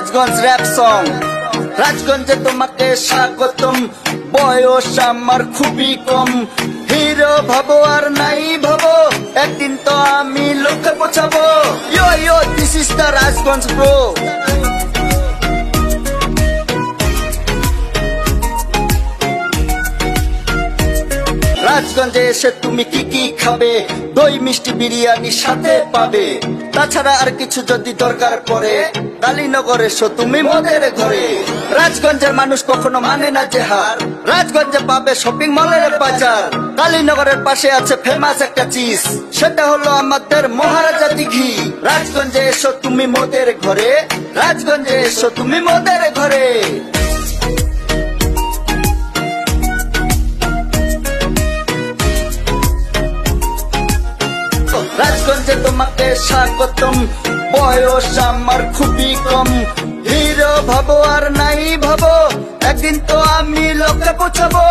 Rajganj rap song. রাজগঞ্জে তোমাকে স্বাগতম, বয়স আমার খুবই কম। হিরো ভাবো আর নাই ভাবো, একদিন তো আমি লক্ষ্যে পৌঁছাবো। Yo yo, this is the Rajganj bro. রাজগঞ্জে এসে তুমি কি কি খাবে? দই মিষ্টি বিরিয়ানি সাথে পাবে। তাছাড়া আর কিছু যদি দরকার পড়ে, কালীনগর এসো তুমি মদের ঘরে। রাজগঞ্জের মানুষ কখনো মানে না যে হার, রাজগঞ্জে পাবে শপিং মলের বাজার। কালীনগরের পাশে আছে ফেমাস একটা চিজ, সেটা হলো আমাদের মহারাজা দিঘি। রাজগঞ্জে এসো তুমি মদের ঘরে, রাজগঞ্জে এসো তুমি মদের ঘরে। রাজগঞ্জে তোমাকে স্বাগতম, বয়স আমার খুবই কম। হিরো ভাবো আর নাই ভাবো, একদিন তো আমি লক্ষ্যে পৌঁছাবো।